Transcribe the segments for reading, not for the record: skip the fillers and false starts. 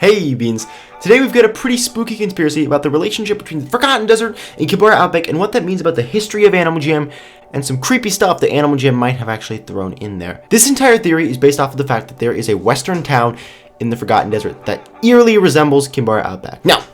Hey Beans! Today we've got a pretty spooky conspiracy about the relationship between the Forgotten Desert and Kimbara Outback and what that means about the history of Animal Jam and some creepy stuff that Animal Jam might have actually thrown in there. This entire theory is based off of the fact that there is a western town in the Forgotten Desert that eerily resembles Kimbara Outback. Now,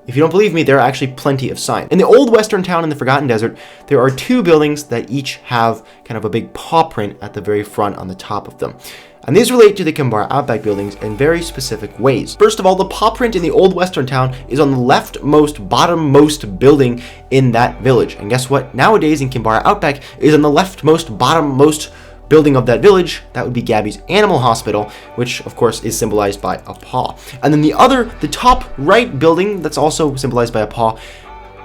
if you don't believe me, there are actually plenty of signs. In the old western town in the Forgotten Desert, there are two buildings that each have kind of a big paw print at the very front on the top of them. And these relate to the Kimbara Outback buildings in very specific ways. First of all, the paw print in the old western town is on the leftmost, bottommost building in that village. And guess what? Nowadays in Kimbara Outback is on the leftmost, bottommost building of that village. That would be Gabby's Animal Hospital, which of course is symbolized by a paw. And then the top right building that's also symbolized by a paw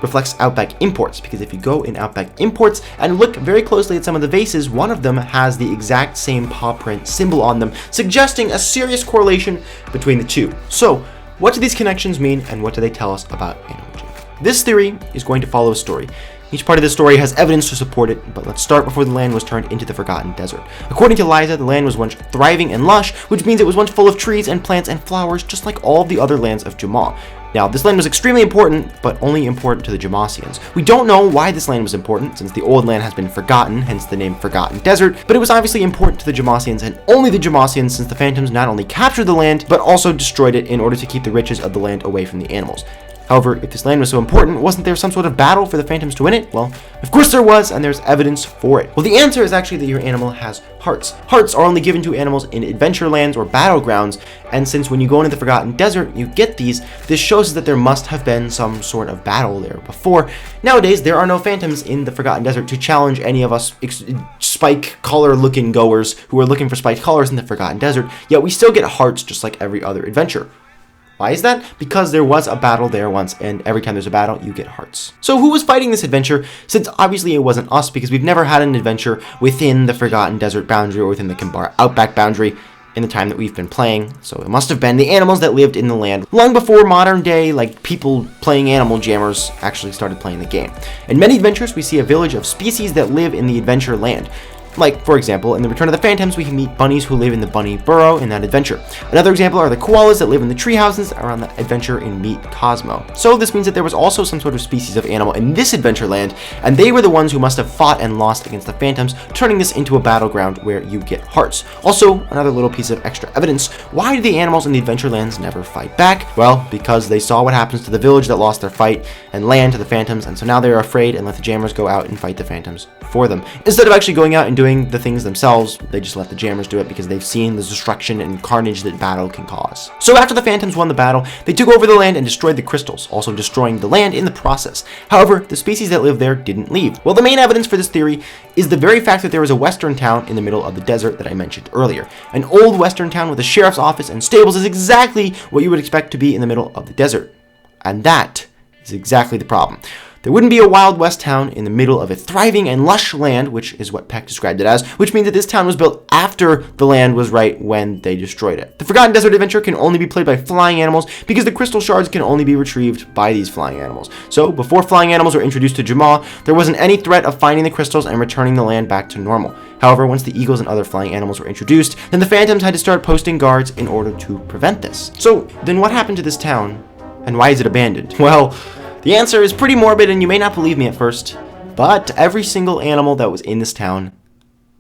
reflects Outback Imports, because if you go in Outback Imports and look very closely at some of the vases, one of them has the exact same paw print symbol on them, suggesting a serious correlation between the two. So, what do these connections mean, and what do they tell us about Animal Jam? This theory is going to follow a story. Each part of this story has evidence to support it, but let's start before the land was turned into the Forgotten Desert. According to Liza, the land was once thriving and lush, which means it was once full of trees and plants and flowers, just like all of the other lands of Jamaa. Now, this land was extremely important, but only important to the Jamaasians. We don't know why this land was important, since the old land has been forgotten, hence the name Forgotten Desert, but it was obviously important to the Jamaasians, and only the Jamaasians, since the Phantoms not only captured the land, but also destroyed it in order to keep the riches of the land away from the animals. However, if this land was so important, wasn't there some sort of battle for the Phantoms to win it? Well, of course there was, and there's evidence for it. Well, the answer is actually that your animal has hearts. Hearts are only given to animals in adventure lands or battlegrounds, and since when you go into the Forgotten Desert, you get these, this shows us that there must have been some sort of battle there before. Nowadays, there are no Phantoms in the Forgotten Desert to challenge any of us spike collar looking goers who are looking for spiked collars in the Forgotten Desert, yet we still get hearts just like every other adventure. Why is that? Because there was a battle there once, and every time there's a battle, you get hearts. So who was fighting this adventure? Since obviously it wasn't us, because we've never had an adventure within the Forgotten Desert boundary or within the Kimbara Outback boundary in the time that we've been playing. So it must have been the animals that lived in the land long before modern day, like people playing Animal Jammers actually started playing the game. In many adventures, we see a village of species that live in the adventure land. Like, for example, in the Return of the Phantoms, we can meet bunnies who live in the bunny burrow in that adventure. Another example are the koalas that live in the tree houses around the adventure in Meet Cosmo. So this means that there was also some sort of species of animal in this adventure land, and they were the ones who must have fought and lost against the Phantoms, turning this into a battleground where you get hearts. Also, another little piece of extra evidence, why do the animals in the adventure lands never fight back? Well, because they saw what happens to the village that lost their fight and land to the Phantoms, and so now they're afraid and let the Jammers go out and fight the Phantoms for them. Instead of actually going out and doing the things themselves, they just let the Jammers do it because they've seen the destruction and carnage that battle can cause. So after the Phantoms won the battle, they took over the land and destroyed the crystals, also destroying the land in the process. However, the species that lived there didn't leave. Well, the main evidence for this theory is the very fact that there was a western town in the middle of the desert that I mentioned earlier. An old western town with a sheriff's office and stables is exactly what you would expect to be in the middle of the desert. And that is exactly the problem. There wouldn't be a Wild West town in the middle of a thriving and lush land, which is what Peck described it as, which means that this town was built after the land was right when they destroyed it. The Forgotten Desert adventure can only be played by flying animals because the crystal shards can only be retrieved by these flying animals. So, before flying animals were introduced to Jamaa, there wasn't any threat of finding the crystals and returning the land back to normal. However, once the eagles and other flying animals were introduced, then the Phantoms had to start posting guards in order to prevent this. So, then what happened to this town, and why is it abandoned? Well, the answer is pretty morbid, and you may not believe me at first, but every single animal that was in this town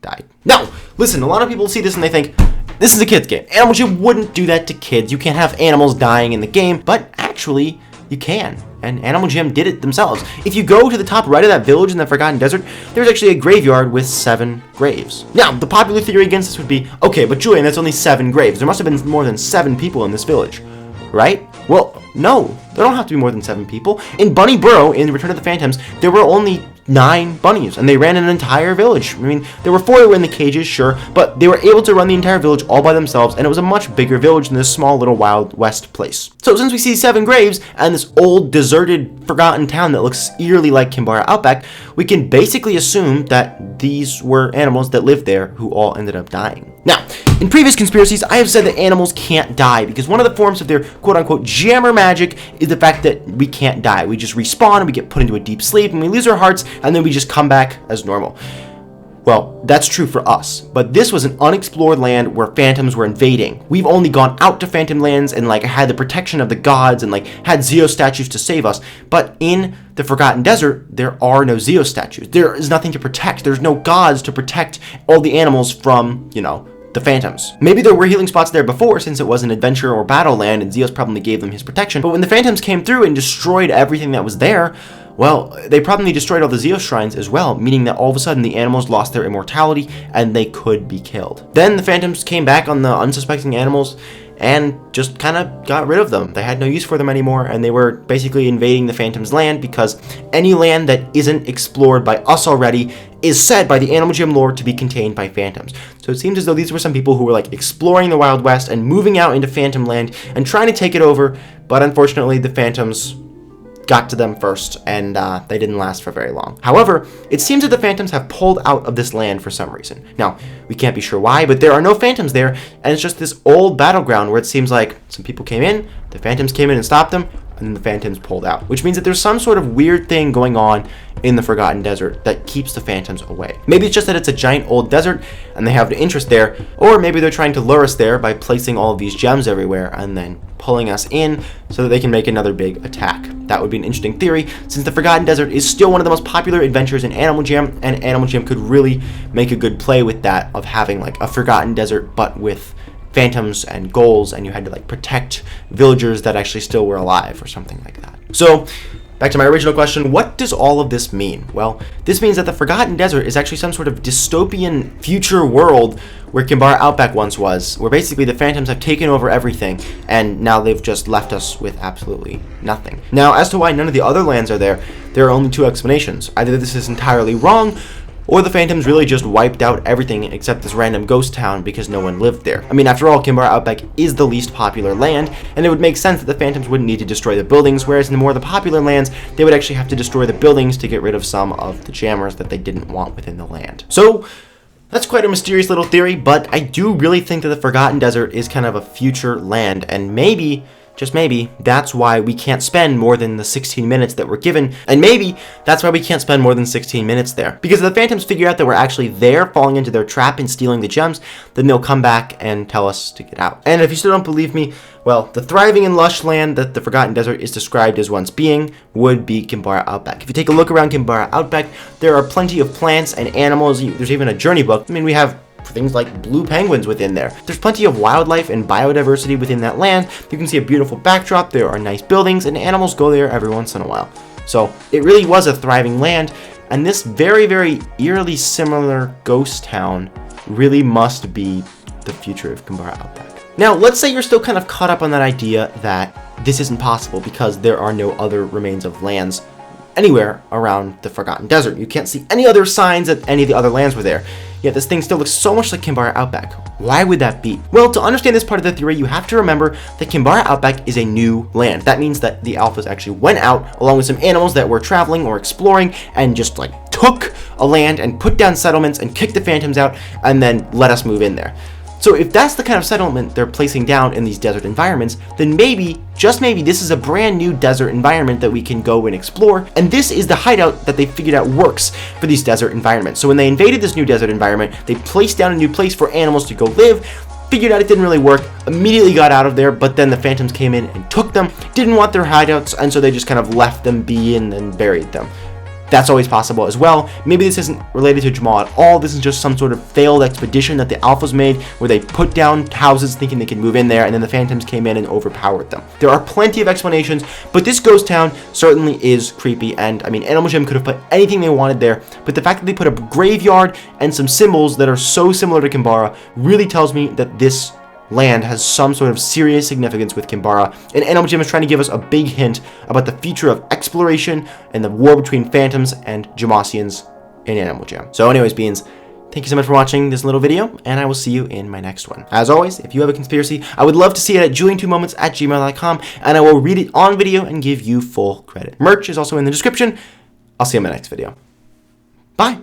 died. Now, listen, a lot of people see this and they think, this is a kid's game. Animal Jam wouldn't do that to kids. You can't have animals dying in the game, but actually, you can. And Animal Jam did it themselves. If you go to the top right of that village in the Forgotten Desert, there's actually a graveyard with 7 graves. Now, the popular theory against this would be, okay, but Julian, that's only 7 graves. There must have been more than 7 people in this village, right? Well, no, there don't have to be more than 7 people. In Bunny Burrow, in Return of the Phantoms, there were only 9 bunnies, and they ran an entire village. I mean, there were 4 that were in the cages, sure, but they were able to run the entire village all by themselves, and it was a much bigger village than this small little Wild West place. So since we see 7 graves, and this old, deserted, forgotten town that looks eerily like Kimbara Outback, we can basically assume that these were animals that lived there who all ended up dying. Now, in previous conspiracies, I have said that animals can't die because one of the forms of their quote-unquote jammer magic is the fact that we can't die. We just respawn and we get put into a deep sleep and we lose our hearts and then we just come back as normal. Well, that's true for us, but this was an unexplored land where phantoms were invading. We've only gone out to phantom lands and had the protection of the gods and had Zeo statues to save us, but in the Forgotten Desert, there are no Zeo statues. There is nothing to protect. There's no gods to protect all the animals from, the phantoms. Maybe there were healing spots there before, since it was an adventure or battle land and Zeus probably gave them his protection, but when the phantoms came through and destroyed everything that was there, well, they probably destroyed all the Zeus shrines as well, meaning that all of a sudden the animals lost their immortality and they could be killed. Then the phantoms came back on the unsuspecting animals and just kind of got rid of them. They had no use for them anymore, and they were basically invading the phantoms' land, because any land that isn't explored by us already is said by the Animal Jam lore to be contained by phantoms. So it seems as though these were some people who were exploring the Wild West and moving out into phantom land and trying to take it over, but unfortunately the phantoms got to them first, and they didn't last for very long. However, it seems that the phantoms have pulled out of this land for some reason. Now, we can't be sure why, but there are no phantoms there, and it's just this old battleground where it seems like some people came in, the phantoms came in and stopped them, and then the phantoms pulled out, which means that there's some sort of weird thing going on in the Forgotten Desert that keeps the phantoms away. Maybe it's just that it's a giant old desert and they have an interest there, or maybe they're trying to lure us there by placing all of these gems everywhere and then pulling us in so that they can make another big attack. That would be an interesting theory, since the Forgotten Desert is still one of the most popular adventures in Animal Jam, and Animal Jam could really make a good play with that, of having a Forgotten Desert but with phantoms and ghouls, and you had to protect villagers that actually still were alive or something like that. So back to my original question, what does all of this mean? Well, this means that the Forgotten Desert is actually some sort of dystopian future world where Kimbara Outback once was, where basically the phantoms have taken over everything, and now they've just left us with absolutely nothing. Now, as to why none of the other lands are there are only two explanations. Either this is entirely wrong, or the phantoms really just wiped out everything except this random ghost town because no one lived there. I mean, after all, Kimbara Outback is the least popular land, and it would make sense that the phantoms wouldn't need to destroy the buildings, whereas in the more the popular lands, they would actually have to destroy the buildings to get rid of some of the jammers that they didn't want within the land. So that's quite a mysterious little theory, but I do really think that the Forgotten Desert is kind of a future land, and maybe, just maybe, that's why we can't spend more than the 16 minutes that we're given, and maybe that's why we can't spend more than 16 minutes there. Because if the phantoms figure out that we're actually there, falling into their trap and stealing the gems, then they'll come back and tell us to get out. And if you still don't believe me, well, the thriving and lush land that the Forgotten Desert is described as once being would be Kimbara Outback. If you take a look around Kimbara Outback, there are plenty of plants and animals. There's even a journey book. I mean, we have things like blue penguins within there. There's plenty of wildlife and biodiversity within that land. You can see a beautiful backdrop, there are nice buildings, and animals go there every once in a while. So it really was a thriving land, and this very, very eerily similar ghost town really must be the future of Kimbara Outback. Now, let's say you're still kind of caught up on that idea that this isn't possible because there are no other remains of lands anywhere around the Forgotten Desert. You can't see any other signs that any of the other lands were there. Yet this thing still looks so much like Kimbara Outback. Why would that be? Well, to understand this part of the theory, you have to remember that Kimbara Outback is a new land. That means that the alphas actually went out along with some animals that were traveling or exploring and just took a land and put down settlements and kicked the phantoms out and then let us move in there. So if that's the kind of settlement they're placing down in these desert environments, then maybe, just maybe, this is a brand new desert environment that we can go and explore, and this is the hideout that they figured out works for these desert environments. So when they invaded this new desert environment, they placed down a new place for animals to go live, figured out it didn't really work, immediately got out of there, but then the phantoms came in and took them, didn't want their hideouts, and so they just kind of left them be and buried them. That's always possible as well. Maybe this isn't related to Jamal at all. This is just some sort of failed expedition that the alphas made where they put down houses thinking they could move in there, and then the phantoms came in and overpowered them. There are plenty of explanations, but this ghost town certainly is creepy, and I mean, Animal Jam could have put anything they wanted there, but the fact that they put a graveyard and some symbols that are so similar to Kimbara really tells me that this land has some sort of serious significance with Kimbara, and Animal Jam is trying to give us a big hint about the future of exploration and the war between phantoms and Jamasians in Animal Jam. So anyways, Beans, thank you so much for watching this little video, and I will see you in my next one. As always, if you have a conspiracy, I would love to see it at julian2moments@gmail.com, and I will read it on video and give you full credit. Merch is also in the description. I'll see you in my next video. Bye!